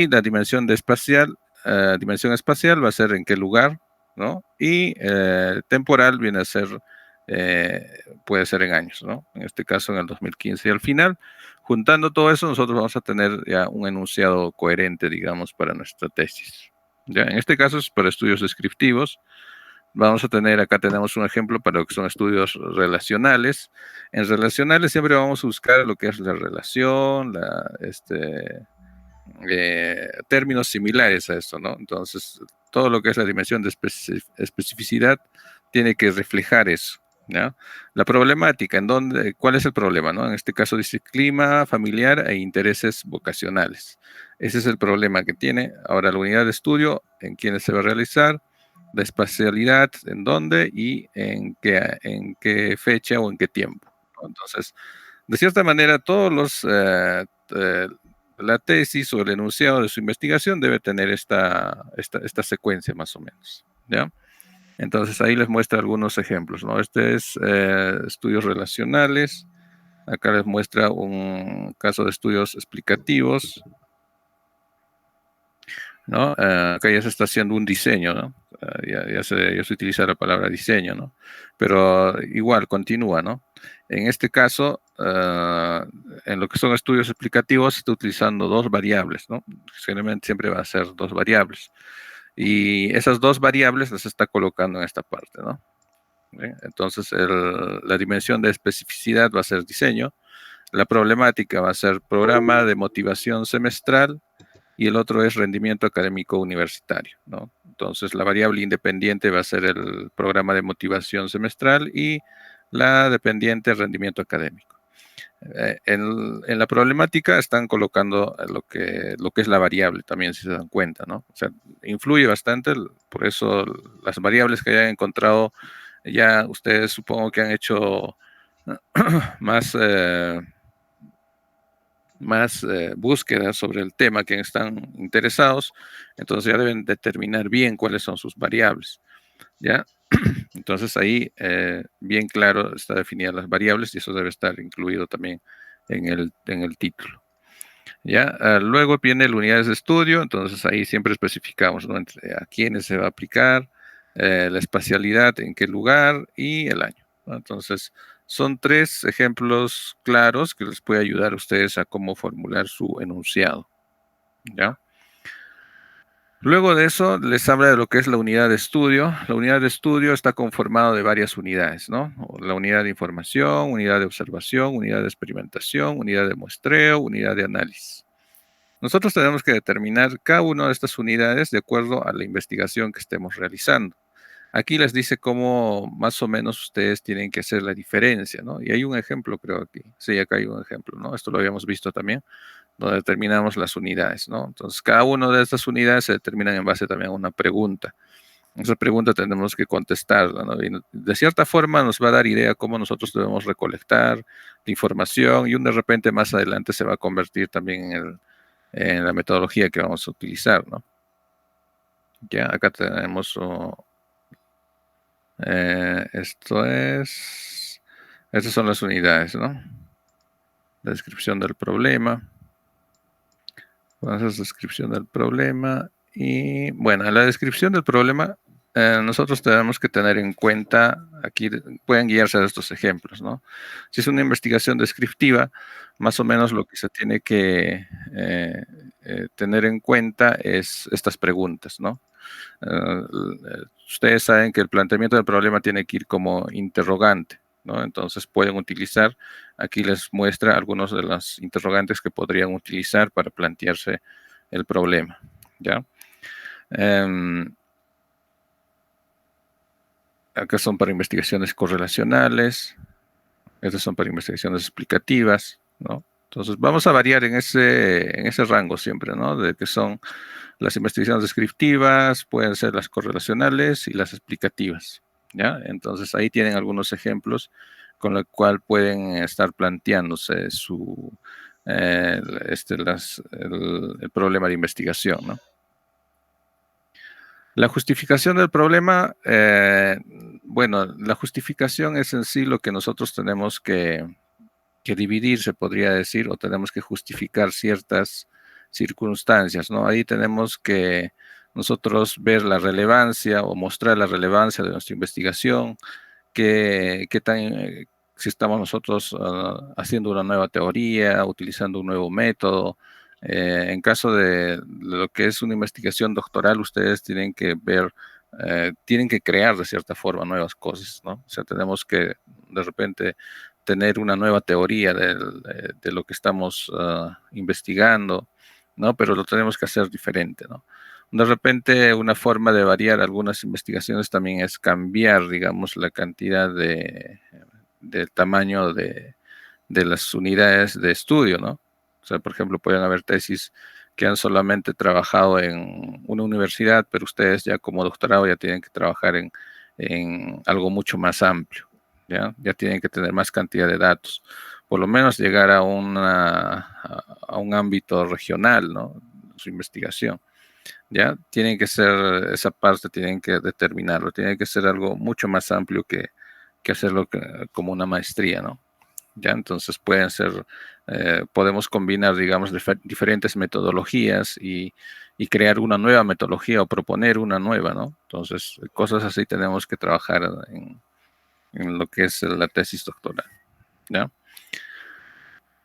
Y la dimensión espacial va a ser en qué lugar, ¿no? Y temporal viene a ser, puede ser en años, ¿no? En este caso en el 2015. Y al final, juntando todo eso, nosotros vamos a tener ya un enunciado coherente, digamos, para nuestra tesis. ¿Ya? En este caso es para estudios descriptivos. Vamos a tener, acá tenemos un ejemplo para lo que son estudios relacionales. En relacionales siempre vamos a buscar lo que es la relación, términos similares a esto, ¿no? Entonces, todo lo que es la dimensión de especificidad tiene que reflejar eso, ¿ya? La problemática, ¿cuál es el problema, no? En este caso dice clima, familiar e intereses vocacionales. Ese es el problema que tiene. Ahora, la unidad de estudio, en quiénes se va a realizar, la espacialidad, en dónde y en qué fecha o en qué tiempo, ¿no? Entonces, de cierta manera, la tesis o el enunciado de su investigación debe tener esta secuencia más o menos, ¿ya? Entonces ahí les muestra algunos ejemplos, ¿no? Este es estudios relacionales, acá les muestra un caso de estudios explicativos, ¿no? Acá ya se está haciendo un diseño, ¿no? Ya se utiliza la palabra diseño, ¿no? Pero igual, continúa, ¿no? En este caso, en lo que son estudios explicativos, se está utilizando dos variables, ¿no? Generalmente siempre va a ser dos variables. Y esas dos variables las está colocando en esta parte, ¿no? ¿Bien? Entonces, la dimensión de especificidad va a ser diseño, la problemática va a ser programa de motivación semestral, y el otro es rendimiento académico universitario, ¿no? Entonces, la variable independiente va a ser el programa de motivación semestral y la dependiente rendimiento académico. En la problemática están colocando lo que es la variable también, si se dan cuenta, ¿no? O sea, influye bastante, por eso las variables que hayan encontrado, ya ustedes supongo que han hecho más... búsquedas sobre el tema que están interesados, entonces ya deben determinar bien cuáles son sus variables, ¿ya? Entonces ahí bien claro está definidas las variables y eso debe estar incluido también en el título, ¿ya? Luego viene las unidades de estudio, entonces ahí siempre especificamos, ¿no? A quiénes se va a aplicar, la espacialidad, en qué lugar y el año, ¿no? Entonces, son tres ejemplos claros que les puede ayudar a ustedes a cómo formular su enunciado, ¿ya? Luego de eso, les habla de lo que es la unidad de estudio. La unidad de estudio está conformada de varias unidades, ¿no? La unidad de información, unidad de observación, unidad de experimentación, unidad de muestreo, unidad de análisis. Nosotros tenemos que determinar cada una de estas unidades de acuerdo a la investigación que estemos realizando. Aquí les dice cómo más o menos ustedes tienen que hacer la diferencia, ¿no? Y hay un ejemplo, creo aquí. Sí, acá hay un ejemplo, ¿no? Esto lo habíamos visto también, donde determinamos las unidades, ¿no? Entonces, cada una de estas unidades se determinan en base también a una pregunta. Esa pregunta tenemos que contestarla, ¿no? Y de cierta forma nos va a dar idea cómo nosotros debemos recolectar la información y de repente más adelante se va a convertir también en la metodología que vamos a utilizar, ¿no? Ya acá tenemos estas son las unidades, ¿no? La descripción del problema. Vamos a hacer descripción del problema. Y bueno, en la descripción del problema, nosotros tenemos que tener en cuenta, aquí pueden guiarse a estos ejemplos, ¿no? Si es una investigación descriptiva, más o menos lo que se tiene que tener en cuenta es estas preguntas, ¿no? Ustedes saben que el planteamiento del problema tiene que ir como interrogante, ¿no? Entonces pueden utilizar, aquí les muestra algunos de los interrogantes que podrían utilizar para plantearse el problema, ¿ya? Acá son para investigaciones correlacionales, estas son para investigaciones explicativas, ¿no? Entonces vamos a variar en ese rango siempre, ¿no? De que son las investigaciones descriptivas, pueden ser las correlacionales y las explicativas, ¿ya? Entonces ahí tienen algunos ejemplos con los cual pueden estar planteándose el problema de investigación, ¿no? La justificación del problema, bueno, la justificación es en sí lo que nosotros tenemos que dividir, se podría decir, o tenemos que justificar ciertas circunstancias, ¿no? Ahí tenemos que nosotros ver la relevancia o mostrar la relevancia de nuestra investigación, qué tan, si estamos nosotros haciendo una nueva teoría, utilizando un nuevo método. En caso de lo que es una investigación doctoral, ustedes tienen que ver, tienen que crear de cierta forma nuevas cosas, ¿no? O sea, tenemos que de repente tener una nueva teoría de lo que estamos investigando, ¿no? Pero lo tenemos que hacer diferente, ¿no? De repente, una forma de variar algunas investigaciones también es cambiar, digamos, la cantidad del tamaño de las unidades de estudio, ¿no? O sea, por ejemplo, pueden haber tesis que han solamente trabajado en una universidad, pero ustedes ya como doctorado ya tienen que trabajar en algo mucho más amplio, ¿ya? Ya tienen que tener más cantidad de datos, por lo menos llegar a un ámbito regional, ¿no? Su investigación. ¿Ya? Tienen que ser, esa parte tienen que determinarlo, tiene que ser algo mucho más amplio que hacerlo como una maestría, ¿no? ¿Ya? Entonces pueden ser, podemos combinar, digamos, diferentes metodologías y crear una nueva metodología o proponer una nueva, ¿no? Entonces, cosas así tenemos que trabajar en lo que es la tesis doctoral, ¿ya?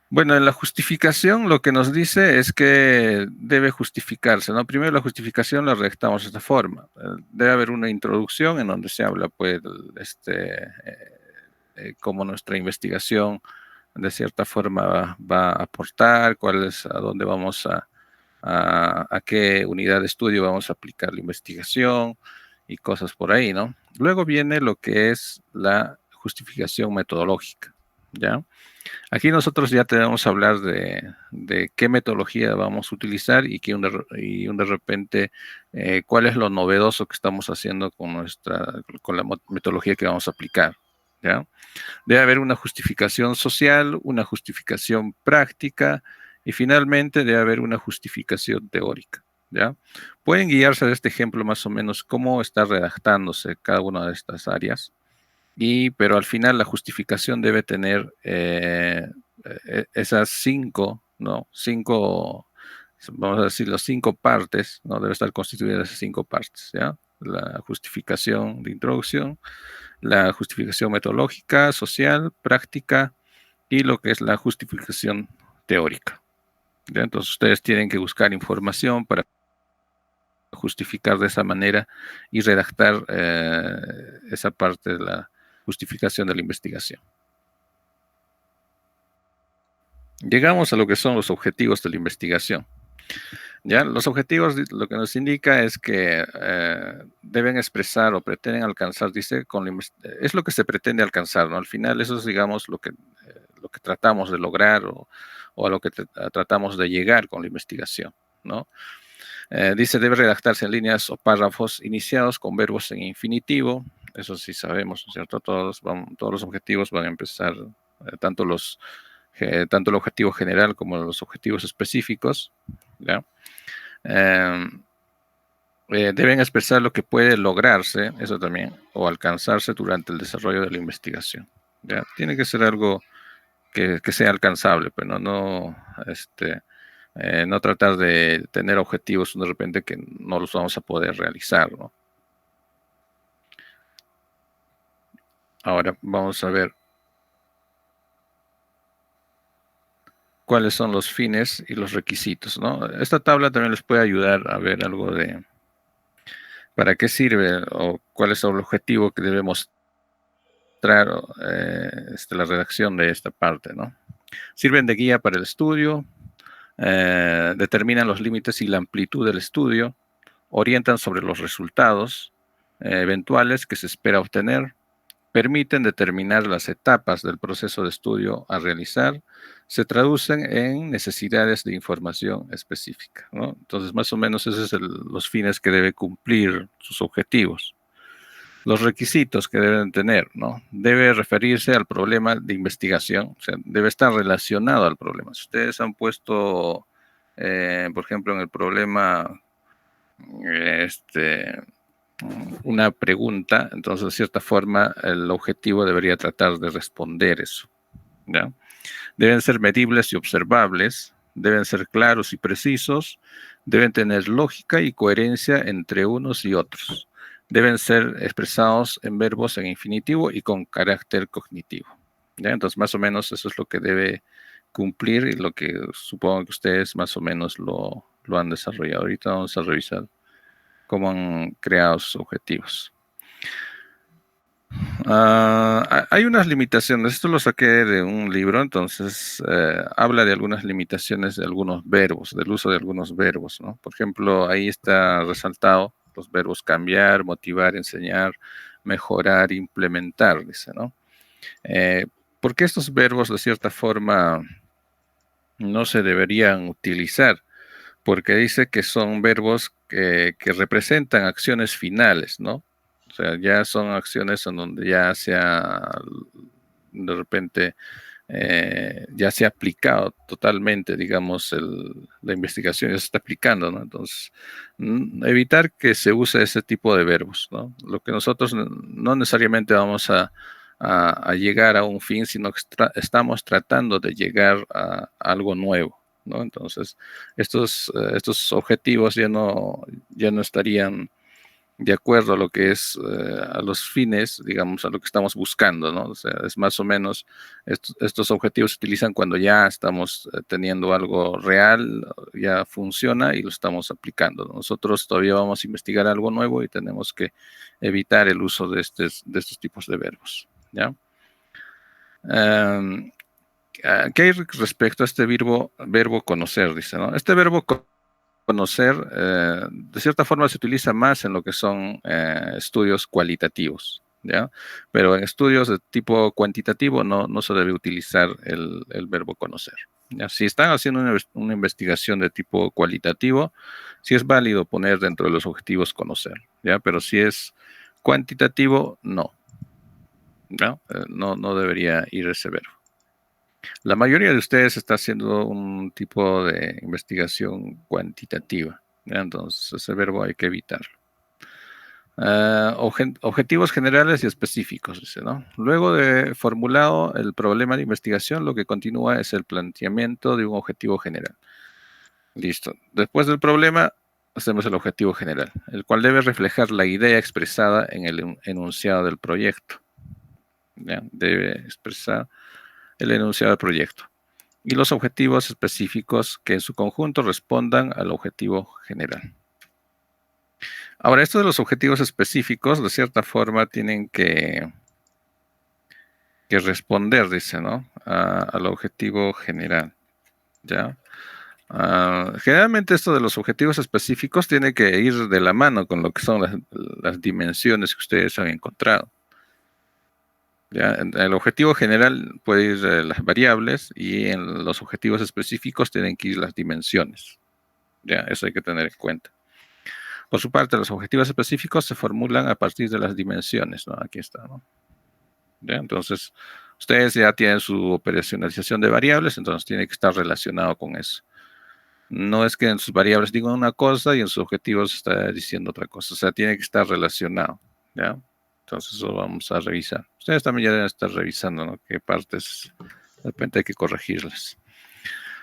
Bueno, en la justificación lo que nos dice es que debe justificarse, ¿no? Primero la justificación la redactamos de esta forma. Debe haber una introducción en donde se habla, pues, cómo nuestra investigación de cierta forma va a aportar, a dónde vamos a qué unidad de estudio vamos a aplicar la investigación y cosas por ahí, ¿no? Luego viene lo que es la justificación metodológica, ¿ya? Aquí nosotros ya tenemos que hablar de qué metodología vamos a utilizar y de repente cuál es lo novedoso que estamos haciendo con la metodología que vamos a aplicar, ¿ya? Debe haber una justificación social, una justificación práctica y finalmente debe haber una justificación teórica, ¿ya? Pueden guiarse de este ejemplo más o menos cómo está redactándose cada una de estas áreas pero al final la justificación debe tener esas cinco, ¿no? Cinco, vamos a decir, las cinco partes, ¿no? Debe estar constituida de esas cinco partes, ¿ya? La justificación de introducción, la justificación metodológica, social, práctica y lo que es la justificación teórica, ¿ya? Entonces ustedes tienen que buscar información para justificar de esa manera y redactar esa parte de la justificación de la investigación. Llegamos a lo que son los objetivos de la investigación. ¿Ya? Los objetivos lo que nos indica es que deben expresar o pretenden alcanzar, dice, es lo que se pretende alcanzar, ¿no? Al final eso es, digamos, lo que tratamos de lograr o a lo que tratamos de llegar con la investigación, ¿no? Dice, debe redactarse en líneas o párrafos iniciados con verbos en infinitivo. Eso sí sabemos, ¿no es cierto? Todos los objetivos van a empezar, tanto el objetivo general como los objetivos específicos, ¿ya? Deben expresar lo que puede lograrse, eso también, o alcanzarse durante el desarrollo de la investigación, ¿ya? Tiene que ser algo que sea alcanzable, pero no tratar de tener objetivos de repente que no los vamos a poder realizar, ¿no? Ahora vamos a ver cuáles son los fines y los requisitos, ¿no? Esta tabla también les puede ayudar a ver algo de para qué sirve o cuál es el objetivo que debemos mostrar la redacción de esta parte, ¿no? Sirven de guía para el estudio, determinan los límites y la amplitud del estudio, orientan sobre los resultados eventuales que se espera obtener, permiten determinar las etapas del proceso de estudio a realizar, se traducen en necesidades de información específica, ¿no? Entonces, más o menos esos son los fines que debe cumplir sus objetivos. Los requisitos que deben tener, ¿no? Debe referirse al problema de investigación, o sea, debe estar relacionado al problema. Si ustedes han puesto, por ejemplo, en el problema, una pregunta, entonces de cierta forma el objetivo debería tratar de responder eso, ¿ya? Deben ser medibles y observables, deben ser claros y precisos, deben tener lógica y coherencia entre unos y otros. Deben ser expresados en verbos en infinitivo y con carácter cognitivo. ¿Ya? Entonces, más o menos eso es lo que debe cumplir y lo que supongo que ustedes más o menos lo han desarrollado. Ahorita vamos a revisar cómo han creado sus objetivos. Hay unas limitaciones, esto lo saqué de un libro, entonces habla de algunas limitaciones de algunos verbos, del uso de algunos verbos, ¿no? Por ejemplo, ahí está resaltado los verbos cambiar, motivar, enseñar, mejorar, implementar, dice, ¿no? ¿Por qué estos verbos de cierta forma no se deberían utilizar? Porque dice que son verbos que representan acciones finales, ¿no? O sea, ya son acciones en donde ya sea, de repente, ya se ha aplicado totalmente, digamos, la investigación ya se está aplicando, ¿no? Entonces, evitar que se use ese tipo de verbos, ¿no? Lo que nosotros no necesariamente vamos a llegar a un fin, sino que estamos tratando de llegar a algo nuevo, ¿no? Entonces, estos objetivos ya no estarían de acuerdo a lo que es a los fines, digamos, a lo que estamos buscando, ¿no? O sea, es más o menos, estos objetivos se utilizan cuando ya estamos teniendo algo real, ya funciona y lo estamos aplicando, ¿no? Nosotros todavía vamos a investigar algo nuevo y tenemos que evitar el uso de estos tipos de verbos, ¿ya? ¿Qué hay respecto a este verbo conocer? Dice, ¿no? Este verbo conocer, de cierta forma se utiliza más en lo que son estudios cualitativos, ¿ya? Pero en estudios de tipo cuantitativo no se debe utilizar el verbo conocer, ¿ya? Si están haciendo una investigación de tipo cualitativo, sí es válido poner dentro de los objetivos conocer, ¿ya? Pero si es cuantitativo, no, ¿no? No debería ir ese verbo. La mayoría de ustedes está haciendo un tipo de investigación cuantitativa, ¿ya? Entonces ese verbo hay que evitarlo. Objetivos generales y específicos, dice, ¿no? Luego de formulado el problema de investigación, lo que continúa es el planteamiento de un objetivo general. Listo. Después del problema, hacemos el objetivo general, el cual debe reflejar la idea expresada en el enunciado del proyecto, ¿ya? Debe expresar el enunciado del proyecto. Y los objetivos específicos que en su conjunto respondan al objetivo general. Ahora, esto de los objetivos específicos, de cierta forma, tienen que responder, dice, ¿no? Al objetivo general, ¿ya? Generalmente esto de los objetivos específicos tiene que ir de la mano con lo que son las dimensiones que ustedes han encontrado. ¿Ya? En el objetivo general puede ir las variables y en los objetivos específicos tienen que ir las dimensiones. ¿Ya? Eso hay que tener en cuenta. Por su parte, los objetivos específicos se formulan a partir de las dimensiones, ¿no? Aquí está, ¿no? ¿Ya? Entonces, ustedes ya tienen su operacionalización de variables, entonces tiene que estar relacionado con eso. No es que en sus variables digan una cosa y en sus objetivos está diciendo otra cosa, o sea, tiene que estar relacionado, ¿ya? Entonces, eso vamos a revisar. Ustedes también ya deben estar revisando, ¿no? Qué partes de repente hay que corregirlas.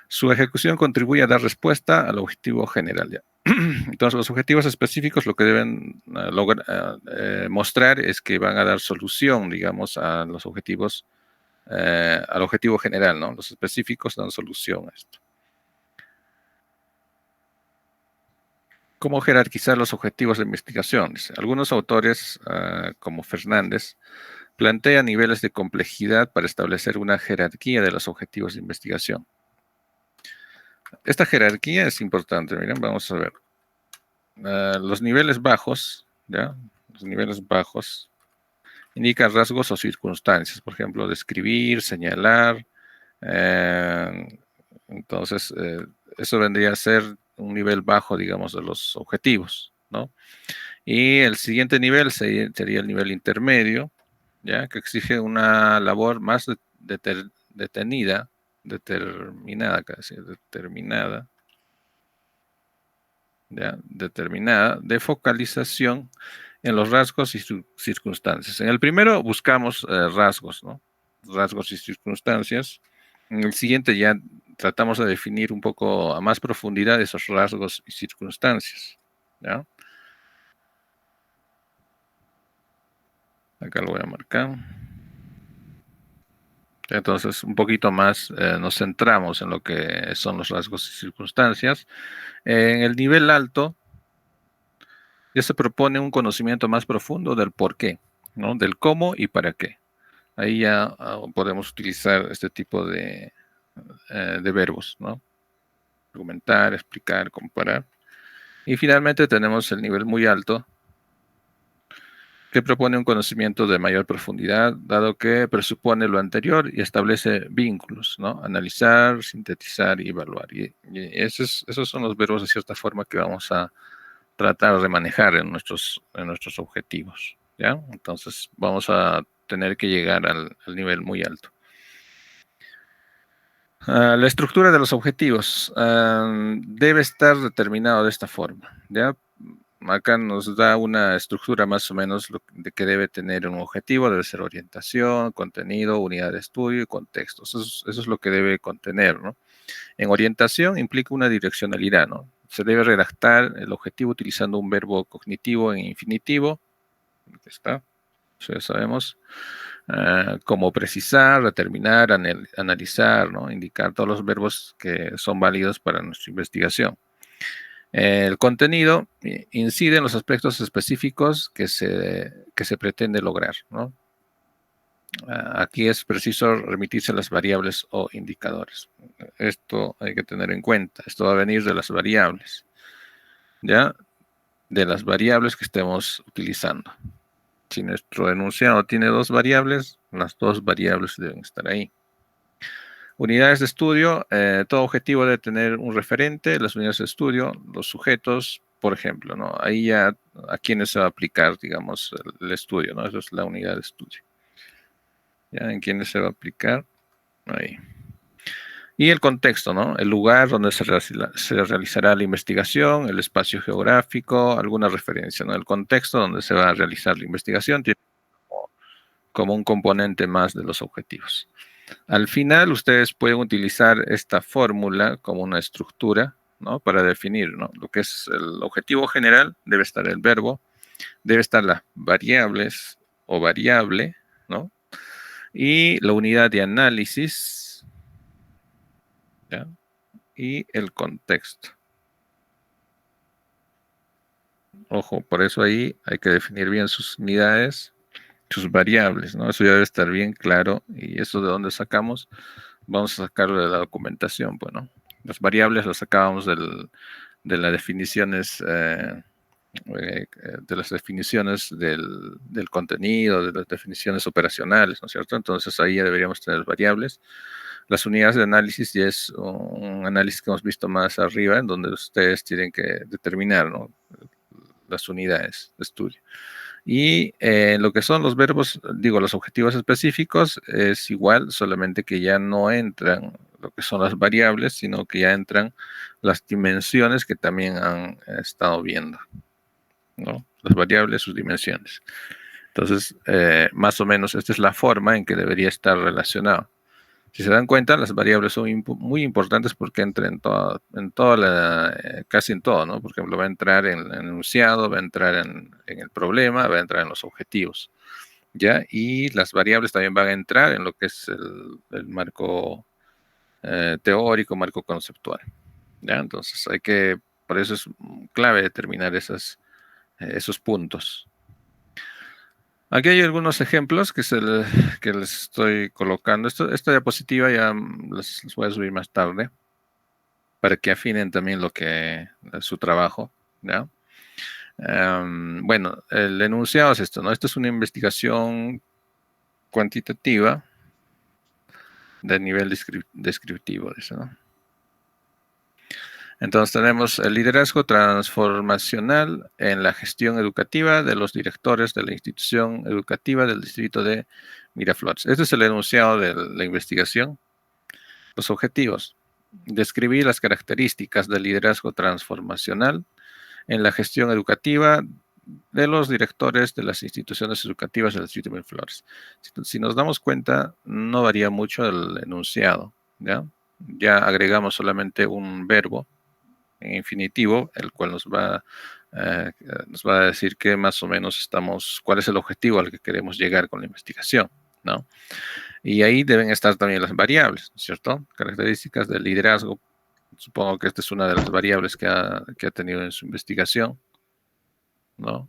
Su ejecución contribuye a dar respuesta al objetivo general, ¿ya? Entonces, los objetivos específicos lo que deben mostrar es que van a dar solución, digamos, a los objetivos, al objetivo general, ¿no? Los específicos dan solución a esto. ¿Cómo jerarquizar los objetivos de investigación? Algunos autores, como Fernández, plantean niveles de complejidad para establecer una jerarquía de los objetivos de investigación. Esta jerarquía es importante, miren, vamos a ver. Los niveles bajos, ¿ya? Los niveles bajos indican rasgos o circunstancias, por ejemplo, describir, señalar. Entonces, eso vendría a ser un nivel bajo, digamos, de los objetivos, ¿no? Y el siguiente nivel sería el nivel intermedio, ¿ya? Que exige una labor más determinada, ¿ya? Determinada, de focalización en los rasgos y circunstancias. En el primero buscamos rasgos, ¿no? Rasgos y circunstancias. En el siguiente ya tratamos de definir un poco a más profundidad esos rasgos y circunstancias, ¿ya? Acá lo voy a marcar. Entonces, un poquito más nos centramos en lo que son los rasgos y circunstancias. En el nivel alto, ya se propone un conocimiento más profundo del por qué, ¿no? Del cómo y para qué. Ahí ya podemos utilizar este tipo de verbos, ¿no? Argumentar, explicar, comparar. Y finalmente tenemos el nivel muy alto, que propone un conocimiento de mayor profundidad, dado que presupone lo anterior y establece vínculos, ¿no? Analizar, sintetizar y evaluar. Y esos son los verbos de cierta forma que vamos a tratar de manejar en nuestros objetivos, ¿ya? Entonces vamos a tener que llegar al nivel muy alto. La estructura de los objetivos debe estar determinado de esta forma, ¿ya? Acá nos da una estructura más o menos de que debe tener un objetivo, debe ser orientación, contenido, unidad de estudio y contexto. Eso es lo que debe contener, ¿no? En orientación implica una direccionalidad, ¿no? Se debe redactar el objetivo utilizando un verbo cognitivo en infinitivo. Aquí está, eso ya sabemos. Como precisar, determinar, analizar, ¿no? Indicar todos los verbos que son válidos para nuestra investigación. El contenido incide en los aspectos específicos que se pretende lograr, ¿no? Aquí es preciso remitirse a las variables o indicadores. Esto hay que tener en cuenta. Esto va a venir de las variables, ¿ya? De las variables que estemos utilizando. Si nuestro enunciado tiene dos variables, las dos variables deben estar ahí. Unidades de estudio, todo objetivo debe tener un referente, las unidades de estudio, los sujetos, por ejemplo, ¿no? Ahí ya a quiénes se va a aplicar, digamos, el estudio, ¿no? Eso es la unidad de estudio. ¿Ya? ¿En quiénes se va a aplicar? Ahí. Y el contexto, ¿no? El lugar donde se realizará la investigación, el espacio geográfico, alguna referencia, ¿no? El contexto donde se va a realizar la investigación tiene como un componente más de los objetivos. Al final, ustedes pueden utilizar esta fórmula como una estructura, ¿no? Para definir, ¿no? Lo que es el objetivo general, debe estar el verbo, debe estar las variables o variable, ¿no? Y la unidad de análisis, ¿ya? Y el contexto. Ojo, por eso ahí hay que definir bien sus unidades, sus variables, ¿no? Eso ya debe estar bien claro. ¿Y eso de dónde sacamos? Vamos a sacarlo de la documentación, pues, ¿no? Las variables las sacábamos de las definiciones, de las definiciones del contenido, de las definiciones operacionales, ¿no es cierto? Entonces ahí ya deberíamos tener variables. Las unidades de análisis ya es un análisis que hemos visto más arriba, en donde ustedes tienen que determinar, ¿no? Las unidades de estudio. Y lo que son los verbos, digo, los objetivos específicos, es igual, solamente que ya no entran lo que son las variables, sino que ya entran las dimensiones que también han estado viendo, ¿no? Las variables, sus dimensiones. Entonces, más o menos, esta es la forma en que debería estar relacionado. Si se dan cuenta, las variables son muy importantes porque entra casi en todo, ¿no? Por ejemplo, va a entrar en el enunciado, va a entrar en el problema, va a entrar en los objetivos, ¿ya? Y las variables también van a entrar en lo que es el marco teórico, marco conceptual, ¿ya? Entonces por eso es clave determinar esos puntos. Aquí hay algunos ejemplos que les estoy colocando. Esta diapositiva ya les voy a subir más tarde para que afinen también su trabajo, ¿ya? Bueno, el enunciado es esto, ¿no? Esto es una investigación cuantitativa de nivel descriptivo, dice, ¿no? Entonces tenemos el liderazgo transformacional en la gestión educativa de los directores de la institución educativa del distrito de Miraflores. Este es el enunciado de la investigación. Los objetivos. Describir las características del liderazgo transformacional en la gestión educativa de los directores de las instituciones educativas del distrito de Miraflores. Si nos damos cuenta, no varía mucho el enunciado, ¿ya? ya agregamos solamente un verbo en infinitivo, el cual nos va a decir que más o menos cuál es el objetivo al que queremos llegar con la investigación, ¿no? Y ahí deben estar también las variables, ¿cierto? Características del liderazgo. Supongo que esta es una de las variables que ha tenido en su investigación, ¿no?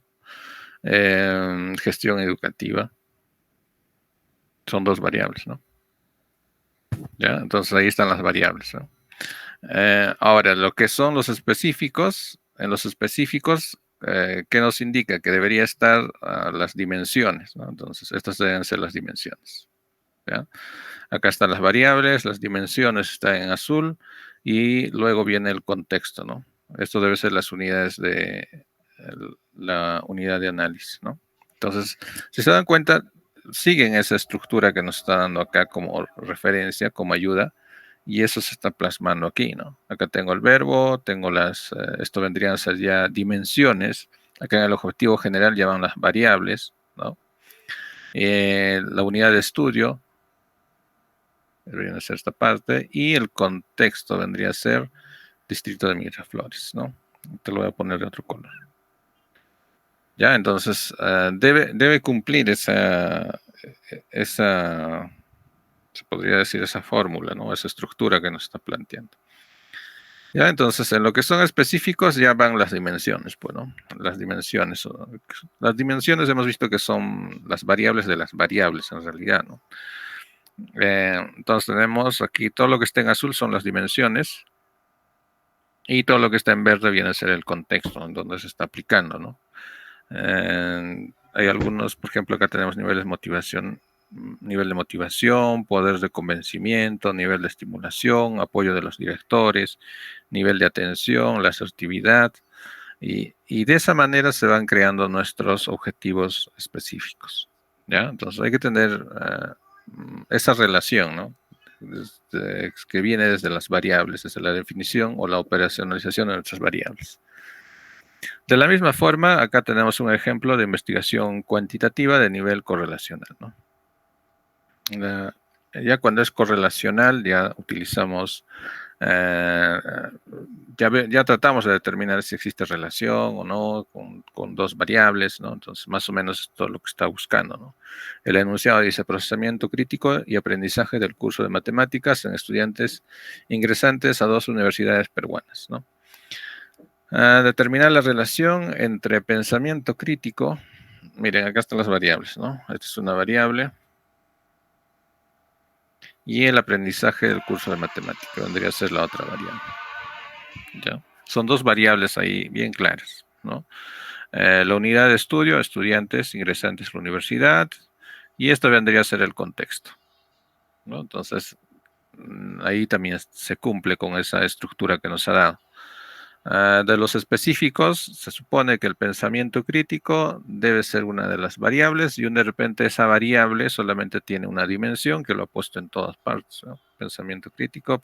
Gestión educativa. Son dos variables, ¿no? ¿Ya? Entonces ahí están las variables, ¿no? Ahora, lo que son los específicos, en los específicos, ¿qué nos indica? Que debería estar las dimensiones, ¿no? Entonces, estas deben ser las dimensiones, ¿ya? Acá están las variables, las dimensiones están en azul y luego viene el contexto, ¿no? Esto debe ser las unidades la unidad de análisis, ¿no? Entonces, si se dan cuenta, siguen esa estructura que nos está dando acá como referencia, como ayuda, y eso se está plasmando aquí, ¿no? Acá tengo el verbo, tengo esto vendrían a ser ya dimensiones, acá en el objetivo general llaman las variables, ¿no? La unidad de estudio, debería ser esta parte, y el contexto vendría a ser distrito de Miraflores, ¿no? Te lo voy a poner de otro color. Ya, entonces debe cumplir esa, se podría decir, esa fórmula, ¿no? Esa estructura que nos está planteando. Ya, entonces en lo que son específicos ya van las dimensiones, pues, ¿no? Las dimensiones. Las dimensiones hemos visto que son las variables de las variables en realidad, ¿no? Entonces tenemos aquí todo lo que está en azul son las dimensiones y todo lo que está en verde viene a ser el contexto en donde se está aplicando, ¿no? Hay algunos, por ejemplo, acá tenemos nivel de motivación, poder de convencimiento, nivel de estimulación, apoyo de los directores, nivel de atención, la asertividad, y de esa manera se van creando nuestros objetivos específicos, ¿ya? Entonces hay que tener esa relación, ¿no? Que viene desde las variables, desde la definición o la operacionalización de nuestras variables. De la misma forma, acá tenemos un ejemplo de investigación cuantitativa de nivel correlacional, ¿no? Ya cuando es correlacional, ya utilizamos, ya tratamos de determinar si existe relación o no con dos variables, ¿no? Entonces, más o menos es todo lo que está buscando, ¿no? El enunciado dice procesamiento crítico y aprendizaje del curso de matemáticas en estudiantes ingresantes a 2 universidades peruanas, ¿no? Determinar la relación entre pensamiento crítico. Miren, acá están las variables, ¿no? Esta es una variable. Y el aprendizaje del curso de matemática vendría a ser la otra variable. ¿Ya? Son dos variables ahí bien claras, ¿no? La unidad de estudio, estudiantes ingresantes a la universidad, y esto vendría a ser el contexto, ¿no? Entonces, ahí también se cumple con esa estructura que nos ha dado. De los específicos, se supone que el pensamiento crítico debe ser una de las variables y de repente esa variable solamente tiene una dimensión que lo ha puesto en todas partes, ¿no? Pensamiento crítico y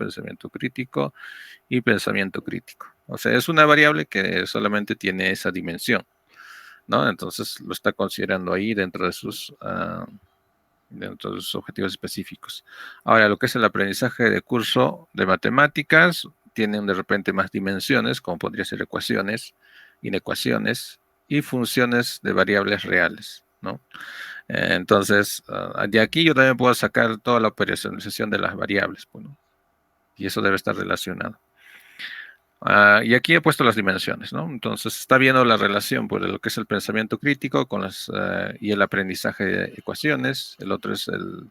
pensamiento crítico. O sea, es una variable que solamente tiene esa dimensión, ¿no? Entonces lo está considerando ahí dentro de sus objetivos específicos. Ahora, lo que es el aprendizaje de curso de matemáticas, tienen de repente más dimensiones, como podría ser ecuaciones, inecuaciones y funciones de variables reales, ¿no? Entonces, de aquí yo también puedo sacar toda la operacionalización de las variables, pues, ¿no? Y eso debe estar relacionado. Y aquí he puesto las dimensiones, ¿no? Entonces está viendo la relación por lo que es el pensamiento crítico y el aprendizaje de ecuaciones. El otro es el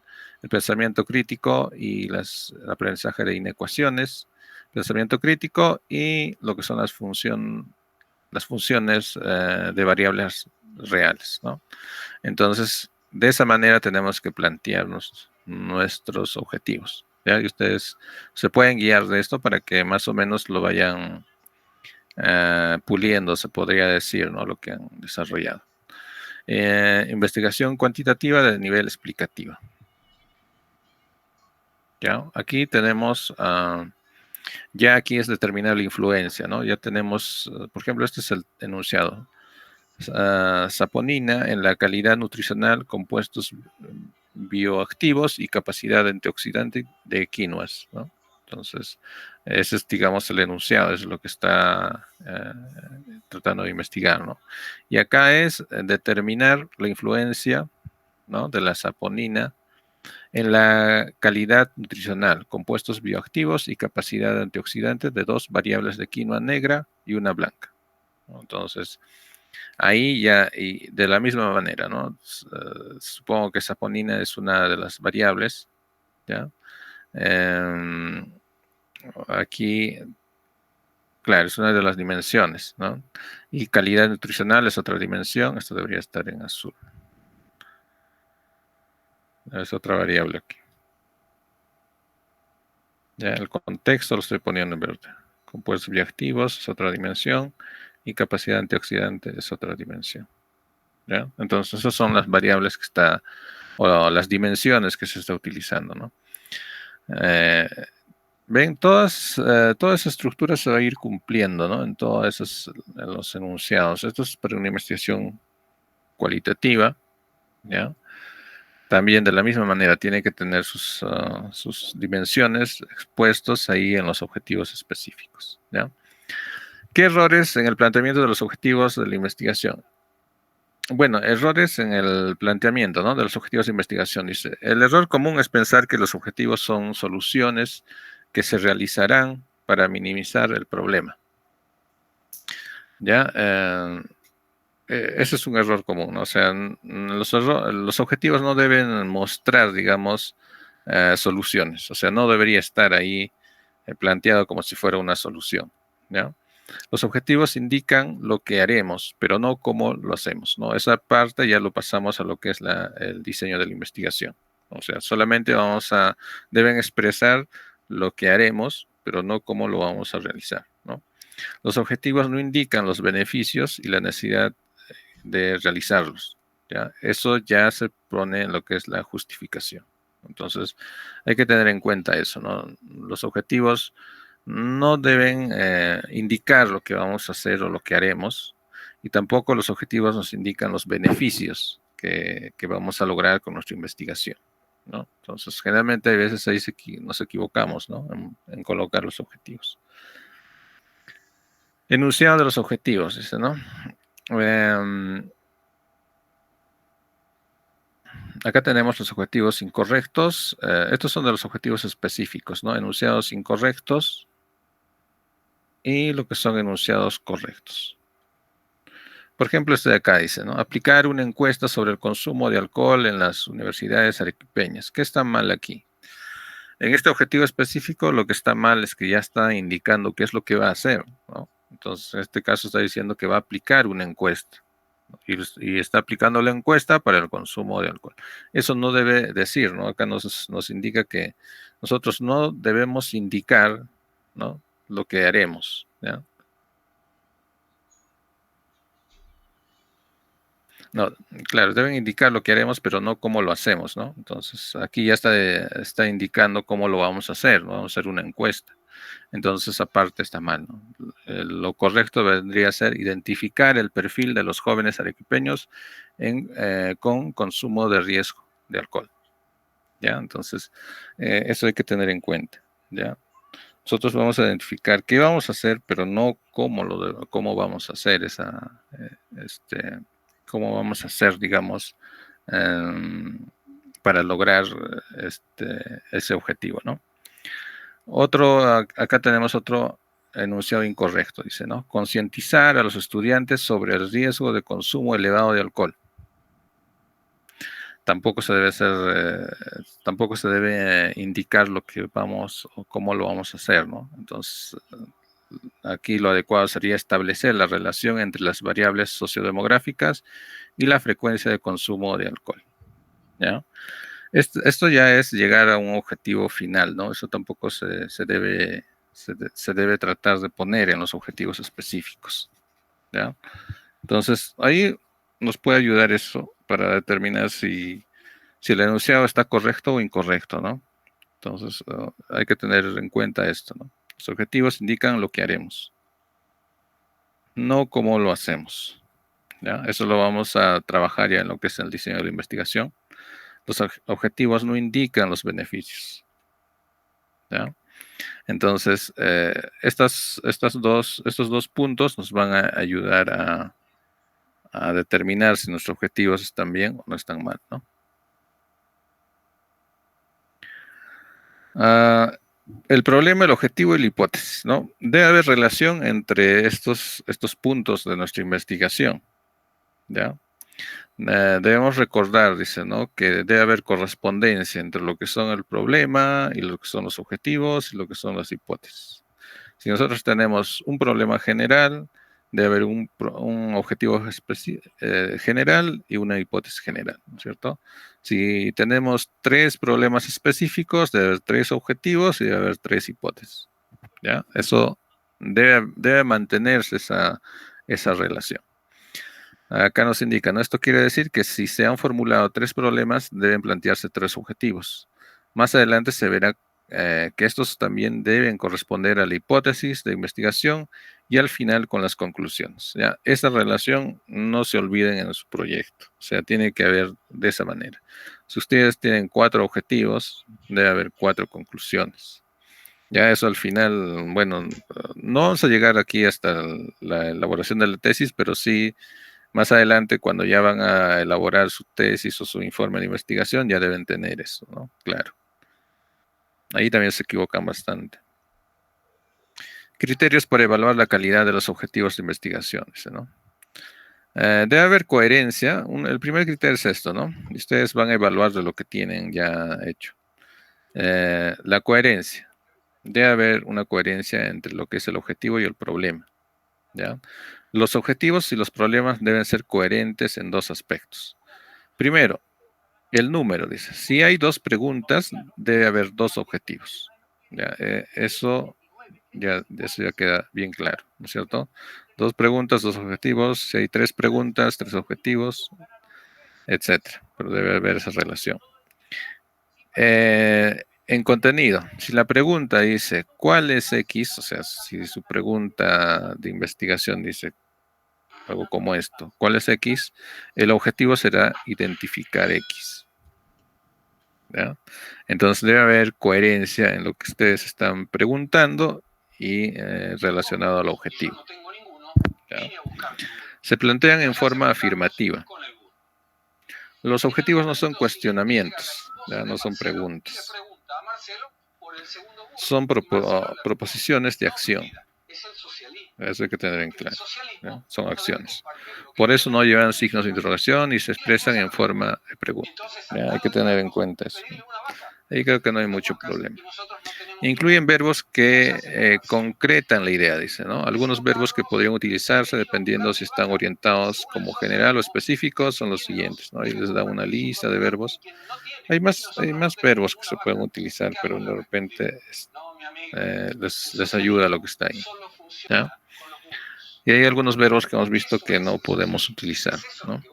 pensamiento crítico y el aprendizaje de inecuaciones. Pensamiento crítico y lo que son las funciones de variables reales, ¿no? Entonces, de esa manera tenemos que plantearnos nuestros objetivos. ¿Ya? Y ustedes se pueden guiar de esto para que más o menos lo vayan puliendo, se podría decir, ¿no? Lo que han desarrollado. Investigación cuantitativa de nivel explicativo. ¿Ya? Aquí tenemos, ya aquí es determinar la influencia, ¿no? Ya tenemos, por ejemplo, este es el enunciado. Saponina en la calidad nutricional, compuestos bioactivos y capacidad antioxidante de quinoas, ¿no? Entonces, ese es, digamos, el enunciado, es lo que está tratando de investigar, ¿no? Y acá es determinar la influencia, ¿no?, de la saponina en la calidad nutricional, compuestos bioactivos y capacidad antioxidante de dos variables de quinoa negra y una blanca, ¿no? Entonces, ahí ya, y de la misma manera, ¿no? Supongo que saponina es una de las variables, ¿ya? Aquí, claro, es una de las dimensiones, ¿no? Y calidad nutricional es otra dimensión, esto debería estar en azul. Es otra variable aquí. Ya, el contexto lo estoy poniendo en verde. Compuestos bioactivos es otra dimensión y capacidad antioxidante es otra dimensión. ¿Ya? Entonces, esas son las variables que está, o las dimensiones que se está utilizando, ¿no? Ven, toda esa estructura se va a ir cumpliendo, ¿no? En todos esos, en los enunciados. Esto es para una investigación cualitativa, ¿ya? También de la misma manera tiene que tener sus dimensiones expuestos ahí en los objetivos específicos, ¿ya? ¿Qué errores en el planteamiento de los objetivos de la investigación? Bueno, errores en el planteamiento, ¿no?, de los objetivos de investigación. Dice, el error común es pensar que los objetivos son soluciones que se realizarán para minimizar el problema. ¿Ya? Ese es un error común, ¿no? O sea, los objetivos no deben mostrar, digamos, soluciones. O sea, no debería estar ahí planteado como si fuera una solución, ¿ya? Los objetivos indican lo que haremos, pero no cómo lo hacemos, ¿no? Esa parte ya lo pasamos a lo que es el diseño de la investigación. O sea, solamente deben expresar lo que haremos, pero no cómo lo vamos a realizar, ¿no? Los objetivos no indican los beneficios y la necesidad de realizarlos, ¿ya? Eso ya se pone en lo que es la justificación. Entonces, hay que tener en cuenta eso, ¿no? Los objetivos no deben indicar lo que vamos a hacer o lo que haremos, y tampoco los objetivos nos indican los beneficios que vamos a lograr con nuestra investigación, ¿no? Entonces, generalmente a veces ahí nos equivocamos, ¿no?, en colocar los objetivos. Enunciado de los objetivos, dice, ¿no? Acá tenemos los objetivos incorrectos. Estos son de los objetivos específicos, ¿no? Enunciados incorrectos y lo que son enunciados correctos. Por ejemplo, este de acá dice, ¿no? Aplicar una encuesta sobre el consumo de alcohol en las universidades arequipeñas. ¿Qué está mal aquí? En este objetivo específico, lo que está mal es que ya está indicando qué es lo que va a hacer, ¿no? Entonces, en este caso está diciendo que va a aplicar una encuesta, ¿no? Y está aplicando la encuesta para el consumo de alcohol. Eso no debe decir, ¿no? Acá nos indica que nosotros no debemos indicar, ¿no?, lo que haremos, ¿ya? No, claro, deben indicar lo que haremos, pero no cómo lo hacemos, ¿no? Entonces, aquí ya está indicando cómo lo vamos a hacer, ¿no? Vamos a hacer una encuesta. Entonces, esa parte está mal, ¿no? Lo correcto vendría a ser identificar el perfil de los jóvenes arequipeños con consumo de riesgo de alcohol, ¿ya? Entonces, eso hay que tener en cuenta, ¿ya? Nosotros vamos a identificar qué vamos a hacer, pero no cómo vamos a hacer cómo vamos a hacer, digamos, em, para lograr ese objetivo, ¿no? Acá tenemos otro enunciado incorrecto, dice, ¿no? Concientizar a los estudiantes sobre el riesgo de consumo elevado de alcohol. Tampoco se debe indicar lo que vamos o cómo lo vamos a hacer, ¿no? Entonces, aquí lo adecuado sería establecer la relación entre las variables sociodemográficas y la frecuencia de consumo de alcohol, ¿ya? Esto ya es llegar a un objetivo final, ¿no? Eso tampoco se debe tratar de poner en los objetivos específicos, ¿ya? Entonces, ahí nos puede ayudar eso para determinar si el enunciado está correcto o incorrecto, ¿no? Entonces, hay que tener en cuenta esto, ¿no? Los objetivos indican lo que haremos, no cómo lo hacemos, ¿ya? Eso lo vamos a trabajar ya en lo que es el diseño de la investigación. Los objetivos no indican los beneficios, ¿ya? Entonces, estos dos puntos nos van a ayudar a determinar si nuestros objetivos están bien o no están mal, ¿no? El problema, el objetivo y la hipótesis, ¿no? Debe haber relación entre estos puntos de nuestra investigación, ¿ya? Debemos recordar, dice, ¿no? Que debe haber correspondencia entre lo que son el problema y lo que son los objetivos y lo que son las hipótesis. Si nosotros tenemos un problema general, debe haber un objetivo general y una hipótesis general, ¿no es cierto? Si tenemos 3 problemas específicos, debe haber 3 objetivos y debe haber 3 hipótesis, ¿ya? Eso debe mantenerse esa relación. Acá nos indica, ¿no? Esto quiere decir que si se han formulado 3 problemas, deben plantearse 3 objetivos. Más adelante se verá que estos también deben corresponder a la hipótesis de investigación y al final con las conclusiones. ¿Ya? Esa relación no se olviden en su proyecto. O sea, tiene que haber de esa manera. Si ustedes tienen 4 objetivos, debe haber 4 conclusiones. Ya eso al final, bueno, no vamos a llegar aquí hasta la elaboración de la tesis, pero sí más adelante, cuando ya van a elaborar su tesis o su informe de investigación, ya deben tener eso, ¿no? Claro. Ahí también se equivocan bastante. Criterios para evaluar la calidad de los objetivos de investigación, dice, ¿no? Debe haber coherencia. El primer criterio es esto, ¿no? Y ustedes van a evaluar de lo que tienen ya hecho. La coherencia. Debe haber una coherencia entre lo que es el objetivo y el problema, ¿ya? Los objetivos y los problemas deben ser coherentes en 2 aspectos. Primero, el número, dice. Si hay 2 preguntas, debe haber 2 objetivos. Ya, eso ya queda bien claro, ¿no es cierto? 2 preguntas, 2 objetivos. Si hay 3 preguntas, 3 objetivos, etcétera. Pero debe haber esa relación. En contenido, si la pregunta dice ¿cuál es X? O sea, si su pregunta de investigación dice algo como esto, ¿cuál es X? El objetivo será identificar X. ¿Ya? Entonces debe haber coherencia en lo que ustedes están preguntando y relacionado al objetivo. ¿Ya? Se plantean en forma afirmativa. Los objetivos no son cuestionamientos, ¿ya? No son preguntas. Son proposiciones de acción. Eso hay que tener en claro, ¿ya? Son acciones. Por eso no llevan signos de interrogación y se expresan en forma de pregunta. ¿Ya? Hay que tener en cuenta eso. Ahí creo que no hay mucho problema. Incluyen verbos que concretan la idea, dice, ¿no? Algunos verbos que podrían utilizarse dependiendo si están orientados como general o específicos son los siguientes, ¿no? Ahí les da una lista de verbos. Hay más verbos que se pueden utilizar, pero de repente les ayuda lo que está ahí, ¿ya? Y hay algunos verbos que hemos visto que no podemos utilizar, ¿no?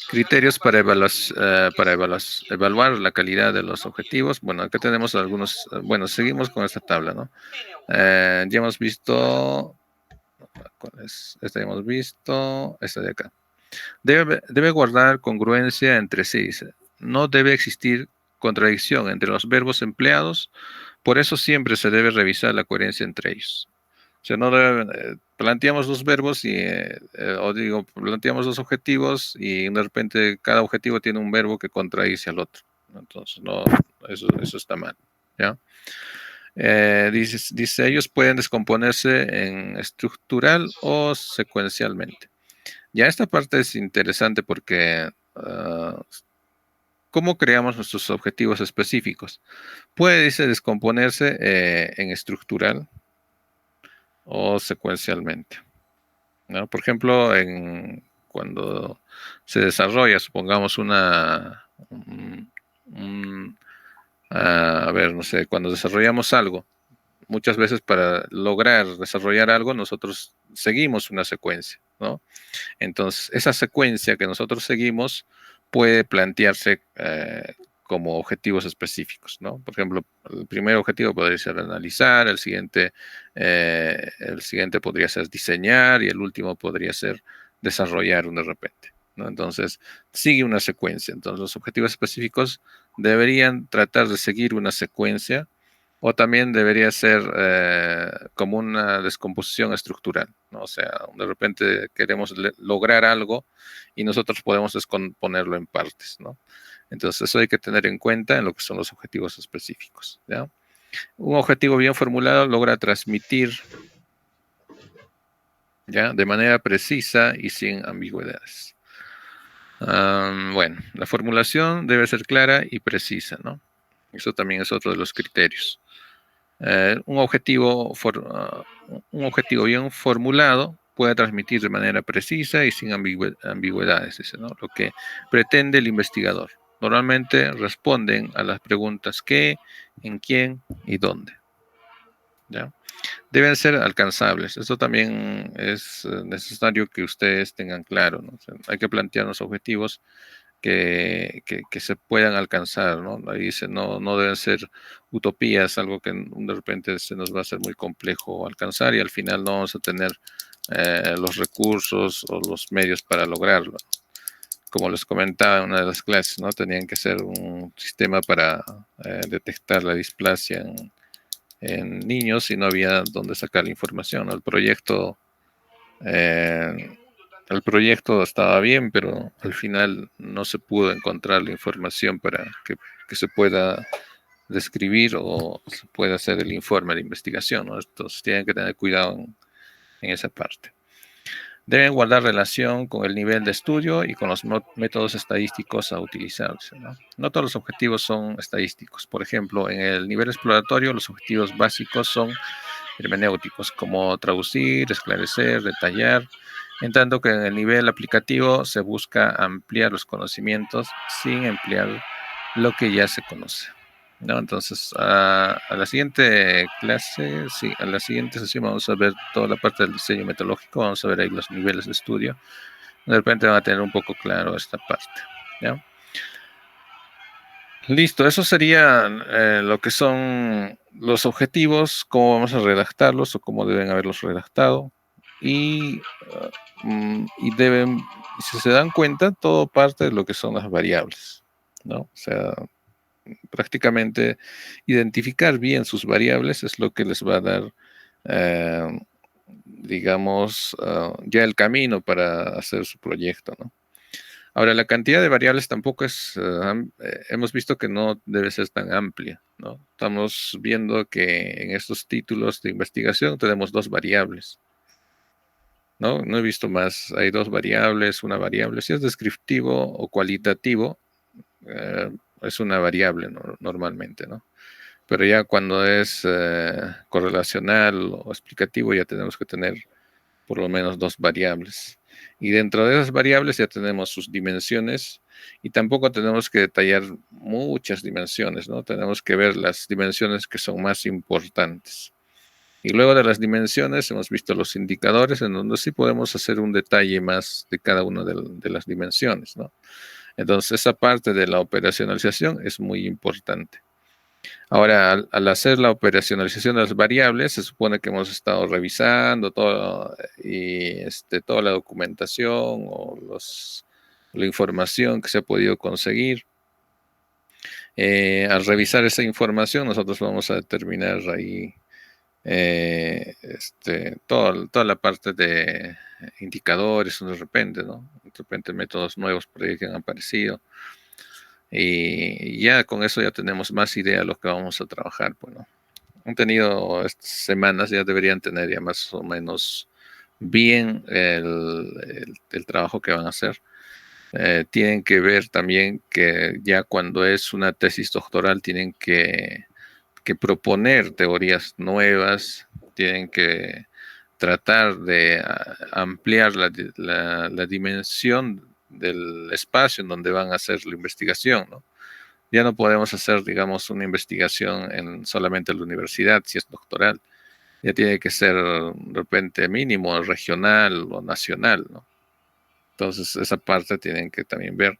Criterios para evaluar la calidad de los objetivos. Bueno, acá tenemos algunos. Bueno, seguimos con esta tabla, ¿no? Ya hemos visto. ¿Cuál es? Esta ya hemos visto. Esta de acá. Debe guardar congruencia entre sí. No debe existir contradicción entre los verbos empleados. Por eso siempre se debe revisar la coherencia entre ellos. O sea, no planteamos 2 verbos planteamos 2 objetivos y de repente cada objetivo tiene un verbo que contradice al otro. Entonces, no, eso está mal, ¿ya? Dice, ellos pueden descomponerse en estructural o secuencialmente. Ya esta parte es interesante porque ¿cómo creamos nuestros objetivos específicos? Puede, dice, descomponerse en estructural o secuencialmente, ¿no? Por ejemplo, cuando se desarrolla, supongamos a ver, no sé, cuando desarrollamos algo, muchas veces para lograr desarrollar algo, nosotros seguimos una secuencia, ¿no? Entonces, esa secuencia que nosotros seguimos puede plantearse como objetivos específicos, ¿no? Por ejemplo, el primer objetivo podría ser analizar, el siguiente podría ser diseñar y el último podría ser desarrollar de repente, ¿no? Entonces, sigue una secuencia. Entonces, los objetivos específicos deberían tratar de seguir una secuencia o también debería ser como una descomposición estructural, ¿no? O sea, de repente queremos lograr algo y nosotros podemos descomponerlo en partes, ¿no? Entonces, eso hay que tener en cuenta en lo que son los objetivos específicos, ¿ya? Un objetivo bien formulado logra transmitir, ¿ya?, de manera precisa y sin ambigüedades. Bueno, la formulación debe ser clara y precisa, ¿no? Eso también es otro de los criterios. Un objetivo bien formulado puede transmitir de manera precisa y sin ambigüedades, ¿no?, lo que pretende el investigador. Normalmente responden a las preguntas qué, en quién y dónde, ¿ya? Deben ser alcanzables. Esto también es necesario que ustedes tengan claro, ¿no? O sea, hay que plantearnos objetivos que se puedan alcanzar, ¿no? Ahí dice, no deben ser utopías, algo que de repente se nos va a hacer muy complejo alcanzar y al final no vamos a tener los recursos o los medios para lograrlo. Como les comentaba en una de las clases, ¿no? Tenían que ser un sistema para detectar la displasia en niños y no había dónde sacar la información, ¿no? Eh, el proyecto estaba bien, pero al final no se pudo encontrar la información para que se pueda describir o se pueda hacer el informe de investigación, ¿no? Entonces tienen que tener cuidado en esa parte. Deben guardar relación con el nivel de estudio y con los métodos estadísticos a utilizarse, ¿no? No todos los objetivos son estadísticos. Por ejemplo, en el nivel exploratorio, los objetivos básicos son hermenéuticos, como traducir, esclarecer, detallar, en tanto que en el nivel aplicativo se busca ampliar los conocimientos sin emplear lo que ya se conoce, ¿no? Entonces, a la siguiente clase, sí, a la siguiente sesión vamos a ver toda la parte del diseño metodológico, vamos a ver ahí los niveles de estudio. De repente van a tener un poco claro esta parte, ¿ya? Listo, eso sería lo que son los objetivos, cómo vamos a redactarlos o cómo deben haberlos redactado. Y, si se dan cuenta, todo parte de lo que son las variables, ¿no? O sea, prácticamente identificar bien sus variables es lo que les va a dar, eh, digamos, ya el camino para hacer su proyecto, ¿no? Ahora, la cantidad de variables tampoco hemos visto que no debe ser tan amplia, ¿no? Estamos viendo que en estos títulos de investigación tenemos dos variables, ¿no? No he visto más, hay dos variables, una variable. Si es descriptivo o cualitativo, es una variable normalmente, ¿no? Pero ya cuando es correlacional o explicativo, ya tenemos que tener por lo menos dos variables. Y dentro de esas variables ya tenemos sus dimensiones y tampoco tenemos que detallar muchas dimensiones, ¿no? Tenemos que ver las dimensiones que son más importantes. Y luego de las dimensiones hemos visto los indicadores en donde sí podemos hacer un detalle más de cada una de las dimensiones, ¿no? Entonces esa parte de la operacionalización es muy importante. Ahora, al hacer la operacionalización de las variables, se supone que hemos estado revisando todo y toda la documentación o la información que se ha podido conseguir. Al revisar esa información, nosotros vamos a determinar ahí toda la parte de indicadores, de repente, ¿no? De repente métodos nuevos por ahí que han aparecido. Y ya con eso ya tenemos más idea de lo que vamos a trabajar, pues, ¿no? Han tenido estas semanas, ya deberían tener ya más o menos bien el trabajo que van a hacer. Tienen que ver también que ya cuando es una tesis doctoral tienen que proponer teorías nuevas, tienen que tratar de ampliar la dimensión del espacio en donde van a hacer la investigación, ¿no? Ya no podemos hacer, digamos, una investigación en solamente la universidad, si es doctoral. Ya tiene que ser de repente mínimo regional o nacional, ¿no? Entonces, esa parte tienen que también ver.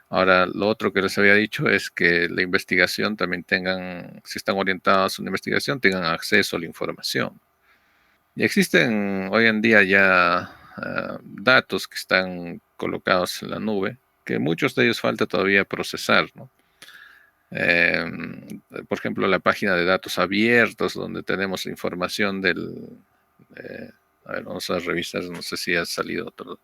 Ahora, lo otro que les había dicho es que la investigación también tengan, si están orientados a una investigación, tengan acceso a la información. Y existen hoy en día ya datos que están colocados en la nube, que muchos de ellos falta todavía procesar, ¿no? Por ejemplo, la página de datos abiertos, donde tenemos información del... eh, a ver, vamos a revisar, no sé si ha salido otro.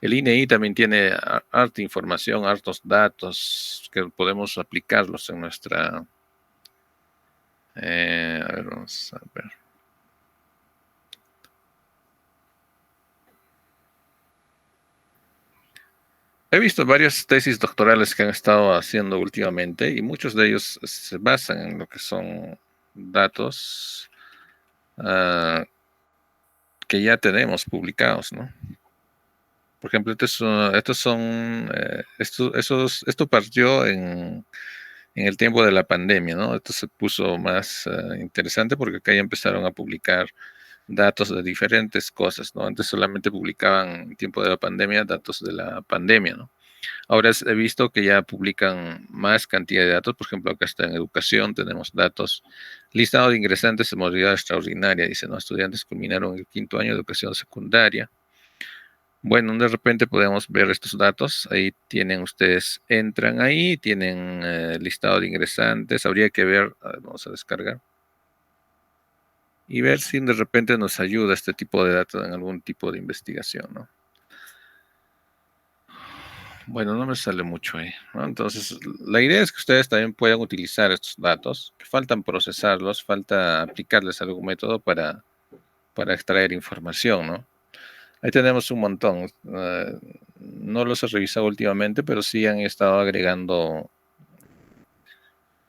El INEI también tiene harta información, hartos datos que podemos aplicarlos en nuestra... a ver, vamos a ver. He visto varias tesis doctorales que han estado haciendo últimamente y muchos de ellos se basan en lo que son datos que ya tenemos publicados, ¿no? Por ejemplo, esto partió en el tiempo de la pandemia, ¿no? Esto se puso más interesante porque acá ya empezaron a publicar datos de diferentes cosas, ¿no? Antes solamente publicaban en tiempo de la pandemia datos de la pandemia, ¿no? Ahora he visto que ya publican más cantidad de datos, por ejemplo, acá está en educación, tenemos datos, listado de ingresantes en modalidad extraordinaria, dice, ¿no? Estudiantes culminaron el 5.º año de educación secundaria. Bueno, de repente podemos ver estos datos, ahí tienen ustedes, entran ahí, tienen listado de ingresantes, habría que ver, vamos a descargar, y ver si de repente nos ayuda este tipo de datos en algún tipo de investigación, ¿no? Bueno, no me sale mucho ahí, ¿no? Entonces, la idea es que ustedes también puedan utilizar estos datos, que faltan procesarlos, falta aplicarles algún método para extraer información, ¿no? Ahí tenemos un montón. No los he revisado últimamente, pero sí han estado agregando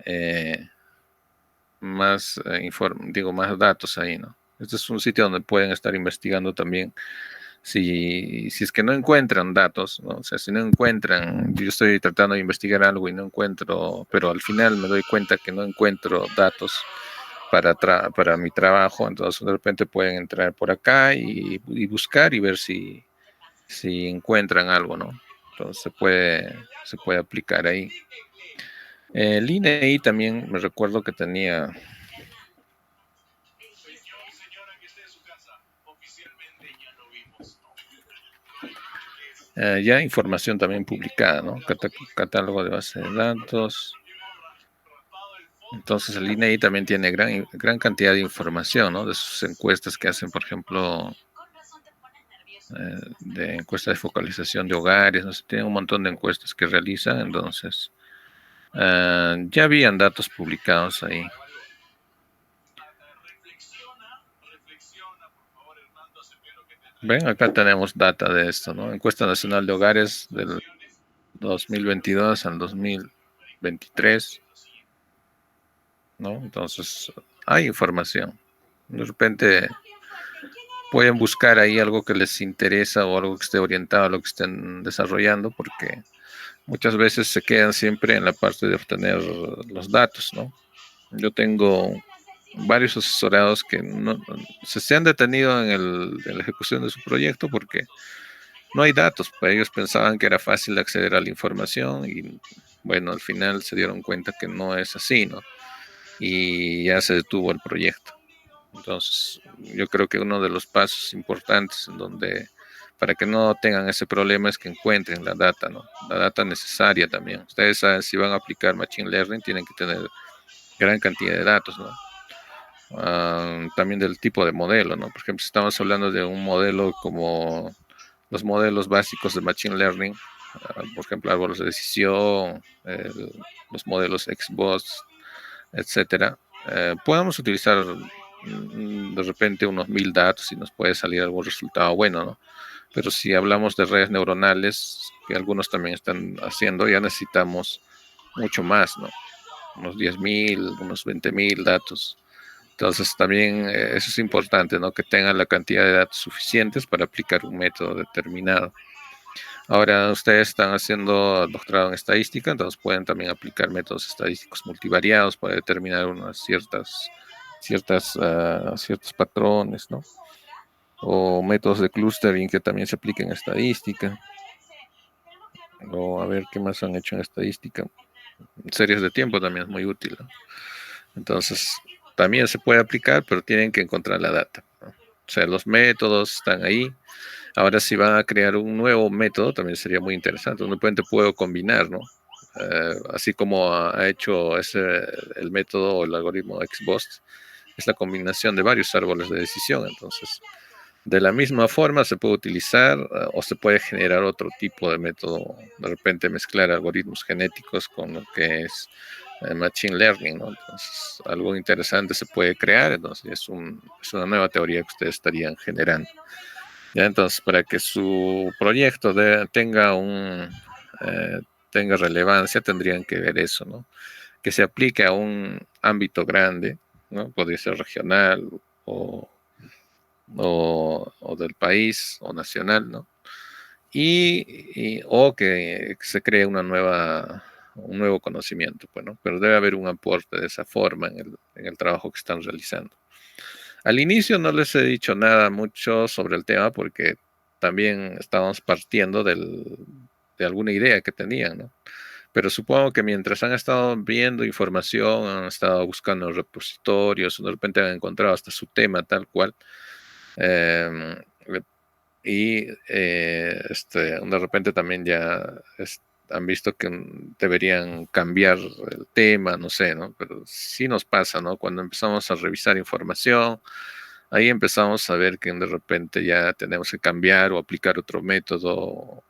eh, más datos ahí, ¿no? Este es un sitio donde pueden estar investigando también si es que no encuentran datos, ¿no? O sea, si no encuentran, yo estoy tratando de investigar algo y no encuentro, pero al final me doy cuenta que no encuentro datos para mi trabajo, entonces de repente pueden entrar por acá y buscar y ver si encuentran algo, ¿no? Entonces se puede aplicar ahí. El INEI también me recuerdo que tenía ya información también publicada, ¿no? Catálogo de base de datos. Entonces el INEI también tiene gran cantidad de información, ¿no? De sus encuestas que hacen, por ejemplo, de encuestas de focalización de hogares, no sé, tienen un montón de encuestas que realizan, entonces ya habían datos publicados ahí. Ven, acá tenemos data de esto, ¿no? Encuesta Nacional de Hogares del 2022 al 2023, ¿no? Entonces, hay información. De repente pueden buscar ahí algo que les interesa o algo que esté orientado a lo que estén desarrollando, porque muchas veces se quedan siempre en la parte de obtener los datos, ¿no? Yo tengo varios asesorados que se han detenido en la ejecución de su proyecto porque no hay datos, pues ellos pensaban que era fácil acceder a la información y bueno, al final se dieron cuenta que no es así, ¿no? Y ya se detuvo el proyecto. Entonces, yo creo que uno de los pasos importantes en donde para que no tengan ese problema es que encuentren la data, ¿no? La data necesaria también. Ustedes saben, si van a aplicar Machine Learning, tienen que tener gran cantidad de datos, ¿no? También del tipo de modelo, ¿no? Por ejemplo, si estamos hablando de un modelo como los modelos básicos de Machine Learning, por ejemplo, árboles de decisión, los modelos XBots, etcétera, podemos utilizar de repente unos 1000 datos y nos puede salir algún resultado bueno, ¿no? Pero si hablamos de redes neuronales, que algunos también están haciendo, ya necesitamos mucho más, ¿no? Unos 10.000, unos 20.000 datos. Entonces también eso es importante, ¿no? Que tengan la cantidad de datos suficientes para aplicar un método determinado. Ahora ustedes están haciendo doctorado en estadística, entonces pueden también aplicar métodos estadísticos multivariados para determinar unas ciertos patrones, ¿no? O métodos de clustering que también se apliquen en estadística. O a ver qué más han hecho en estadística. Series de tiempo también es muy útil, ¿no? Entonces, también se puede aplicar, pero tienen que encontrar la data, ¿no? O sea, los métodos están ahí. Ahora, si van a crear un nuevo método, también sería muy interesante. De repente puedo combinar, ¿no? así como ha hecho el método o el algoritmo XBoost, es la combinación de varios árboles de decisión. Entonces, de la misma forma se puede utilizar o se puede generar otro tipo de método, de repente mezclar algoritmos genéticos con lo que es Machine Learning, ¿no? Entonces, algo interesante se puede crear, entonces es una nueva teoría que ustedes estarían generando. ¿Ya? Entonces, para que su proyecto tenga relevancia, tendrían que ver eso, ¿no? Que se aplique a un ámbito grande, ¿no? Podría ser regional o, o del país o nacional, ¿no? O que se cree un nuevo conocimiento, pues, ¿no? Pero debe haber un aporte de esa forma en el trabajo que están realizando. Al inicio no les he dicho nada mucho sobre el tema porque también estábamos partiendo de alguna idea que tenían, ¿no? Pero supongo que mientras han estado viendo información, han estado buscando repositorios, de repente han encontrado hasta su tema tal cual, eh, de repente también ya han visto que deberían cambiar el tema, no sé, ¿no? Pero sí nos pasa, ¿no? Cuando empezamos a revisar información, ahí empezamos a ver que de repente ya tenemos que cambiar o aplicar otro método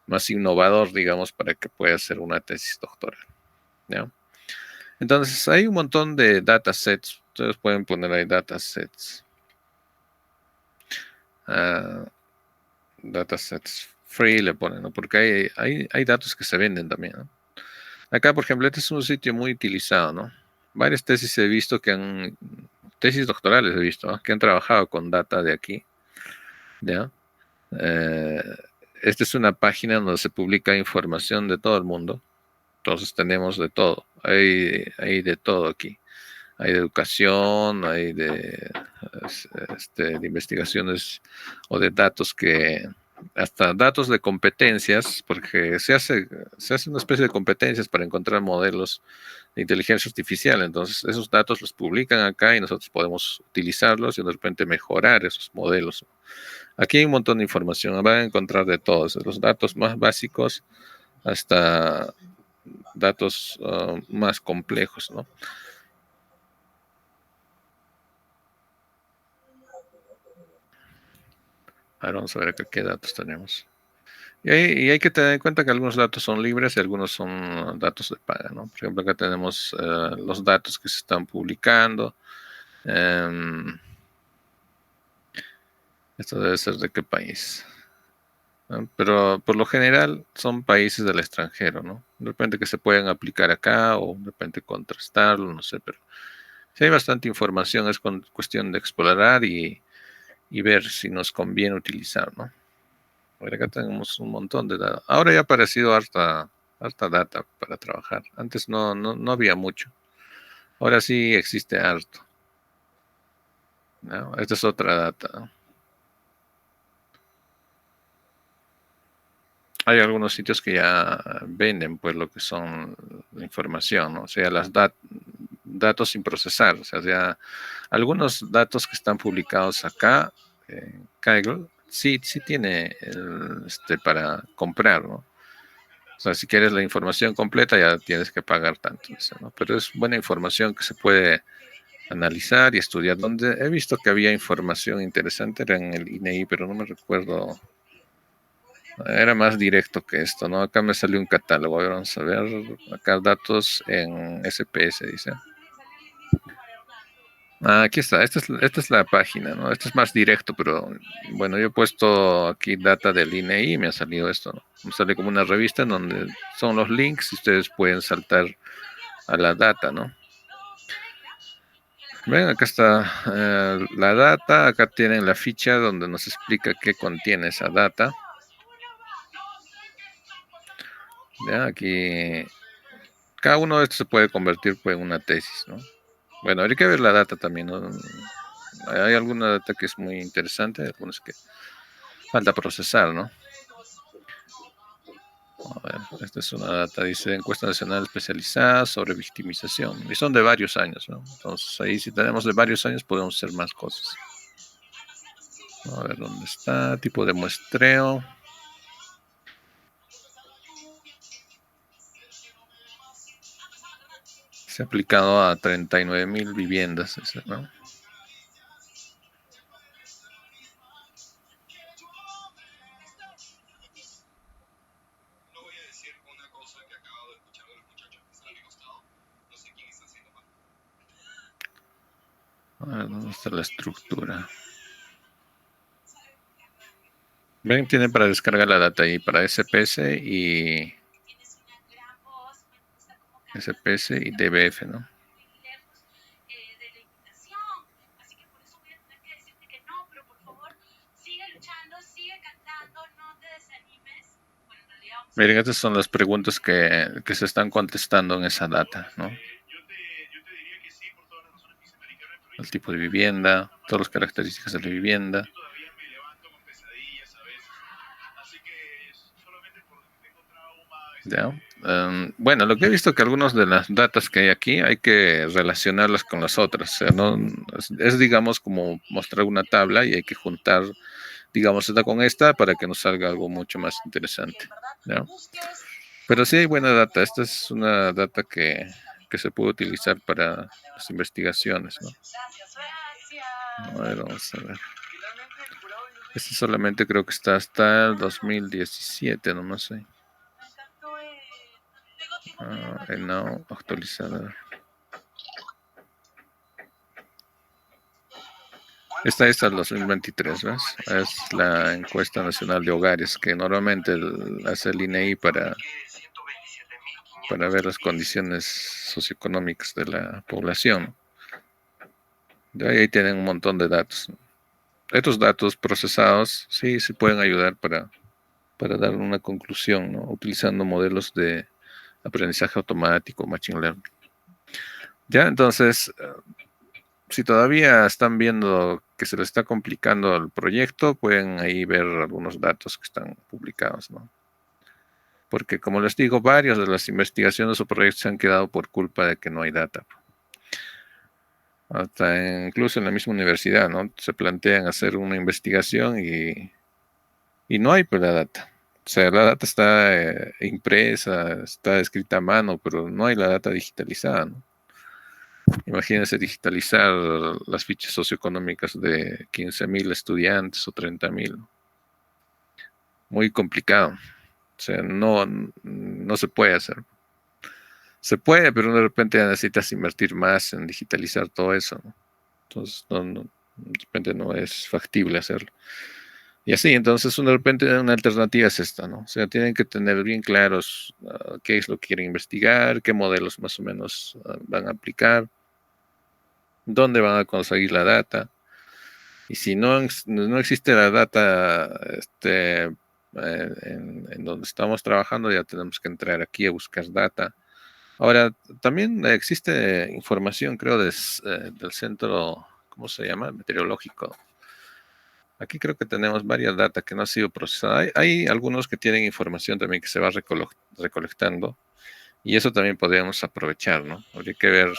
más innovador, digamos, para que pueda hacer una tesis doctoral, ¿ya? Entonces, hay un montón de datasets. Ustedes pueden poner ahí datasets. Uh, Datasets free le ponen, ¿no? Porque hay datos que se venden también, ¿no? Acá, por ejemplo, este es un sitio muy utilizado, ¿no? Varias tesis he visto tesis doctorales he visto, ¿no? Que han trabajado con data de aquí, ¿ya? Eh, Esta es una página donde se publica información de todo el mundo. Entonces tenemos de todo. Hay de todo aquí. Hay de educación, hay de investigaciones o de datos hasta datos de competencias, porque se hace una especie de competencias para encontrar modelos de inteligencia artificial. Entonces, esos datos los publican acá y nosotros podemos utilizarlos y de repente mejorar esos modelos. Aquí hay un montón de información, van a encontrar de todos, de los datos más básicos hasta datos más complejos, ¿no? Ahora vamos a ver acá qué datos tenemos. Y hay que tener en cuenta que algunos datos son libres y algunos son datos de paga, ¿no? Por ejemplo, acá tenemos los datos que se están publicando. Esto debe ser de qué país, ¿no? Pero por lo general son países del extranjero, ¿no? De repente que se pueden aplicar acá o de repente contrastarlo, no sé, pero si hay bastante información es cuestión de explorar y ver si nos conviene utilizar, ¿no? Ahora acá tenemos un montón de datos. Ahora ya ha aparecido harta data para trabajar. Antes no había mucho. Ahora sí existe harto, ¿no? Esta es otra data. Hay algunos sitios que ya venden pues lo que son la información, ¿no? O sea, datos sin procesar. O sea, algunos datos que están publicados acá en Kaggle, sí tiene para comprar, ¿no? O sea, si quieres la información completa ya tienes que pagar tanto, ¿no? Pero es buena información que se puede analizar y estudiar. Donde he visto que había información interesante era en el INEI, pero no me recuerdo. Era más directo que esto, ¿no? Acá me salió un catálogo. A ver, vamos a ver. Acá datos en SPS, dice. Ah, aquí está. Esta es la página, ¿no? Este es más directo, pero bueno, yo he puesto aquí data del INEI y me ha salido esto, ¿no? Me sale como una revista en donde son los links y ustedes pueden saltar a la data, ¿no? Ven, acá está la data, acá tienen la ficha donde nos explica qué contiene esa data. ¿Ya? Aquí, cada uno de estos se puede convertir pues, en una tesis, ¿no? Bueno, hay que ver la data también, ¿no? Hay alguna data que es muy interesante, algunos que falta procesar, ¿no? A ver, esta es una data, dice encuesta nacional especializada sobre victimización, y son de varios años, ¿no? Entonces ahí si tenemos de varios años podemos hacer más cosas. A ver dónde está, tipo de muestreo. Se ha aplicado a 39.000 viviendas, ¿no? A ver, ¿dónde está la estructura? Ven, tiene para descargar la data ahí para SPS y DBF, ¿no? Miren, estas son las preguntas que se están contestando en esa data, ¿no? El tipo de vivienda, todas las características de la vivienda. ¿Ya? Bueno, lo que he visto que algunas de las datas que hay aquí hay que relacionarlas con las otras. O sea, no, digamos como mostrar una tabla y hay que juntar, digamos, esta con esta para que nos salga algo mucho más interesante. ¿Ya? Pero sí hay buena data. Esta es una data que se puede utilizar para las investigaciones, ¿no? A ver, vamos a ver. Este solamente creo que está hasta el 2017, nomás sé. No, actualizada. Esta es al 2023, ¿ves? Es la encuesta nacional de hogares que normalmente hace el INEI para ver las condiciones socioeconómicas de la población. De ahí tienen un montón de datos. Estos datos procesados sí pueden ayudar para dar una conclusión, ¿no? Utilizando modelos de aprendizaje automático, machine learning. Ya, entonces, si todavía están viendo que se les está complicando el proyecto, pueden ahí ver algunos datos que están publicados, ¿no? Porque, como les digo, varias de las investigaciones o proyectos se han quedado por culpa de que no hay data. Hasta incluso en la misma universidad, ¿no? Se plantean hacer una investigación y no hay pues la data. O sea, la data está impresa, está escrita a mano, pero no hay la data digitalizada, ¿no? Imagínense digitalizar las fichas socioeconómicas de 15.000 estudiantes o 30.000. Muy complicado. O sea, no se puede hacer. Se puede, pero de repente necesitas invertir más en digitalizar todo eso, ¿no? Entonces, de repente no es factible hacerlo. Y así, entonces, de repente una alternativa es esta, ¿no? O sea, tienen que tener bien claros qué es lo que quieren investigar, qué modelos más o menos van a aplicar, dónde van a conseguir la data. Y si no existe la data en donde estamos trabajando, ya tenemos que entrar aquí a buscar data. Ahora, también existe información, creo, del centro, ¿cómo se llama? Meteorológico. Aquí creo que tenemos varias data que no ha sido procesada. Hay algunos que tienen información también que se va recolectando. Y eso también podríamos aprovechar, ¿no? Habría que ver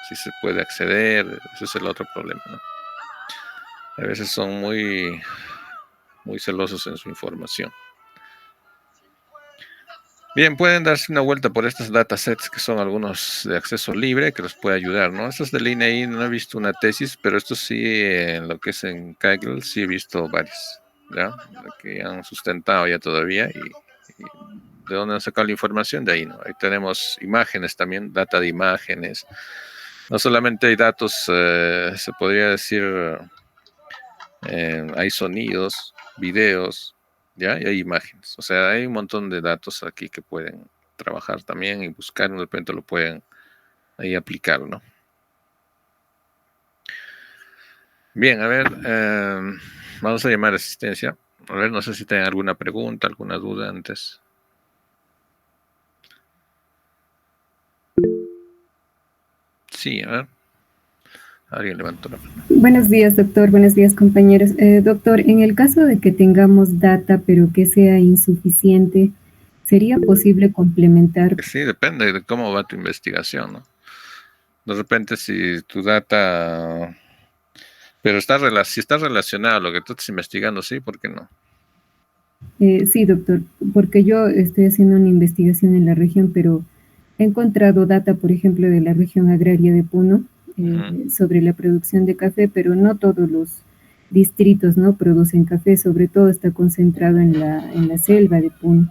si se puede acceder. Ese es el otro problema, ¿no? A veces son muy celosos en su información. Bien, pueden darse una vuelta por estos datasets que son algunos de acceso libre que los puede ayudar, ¿no? Estos del INEI no he visto una tesis, pero estos sí, en lo que es en Kaggle, sí he visto varios, ¿ya? Que han sustentado ya todavía y de dónde han sacado la información, de ahí, ¿no? Ahí tenemos imágenes también, data de imágenes. No solamente hay datos, se podría decir, hay sonidos, videos, ¿ya? Y hay imágenes. O sea, hay un montón de datos aquí que pueden trabajar también y buscar, de repente lo pueden ahí aplicar, ¿no? Bien, a ver, vamos a llamar a asistencia. A ver, no sé si tienen alguna pregunta, alguna duda antes. Sí, a ver. Alguien levantó la mano. Buenos días, doctor. Buenos días, compañeros. Doctor, en el caso de que tengamos data, pero que sea insuficiente, ¿sería posible complementar? Sí, depende de cómo va tu investigación, ¿no? De repente, si tu data... Pero si está relacionado a lo que tú estás investigando, sí, ¿por qué no? Sí, doctor, porque yo estoy haciendo una investigación en la región, pero He encontrado data, por ejemplo, de la región agraria de Puno sobre la producción de café, pero no todos los distritos, ¿no?, producen café, sobre todo está concentrado en la selva de Puno.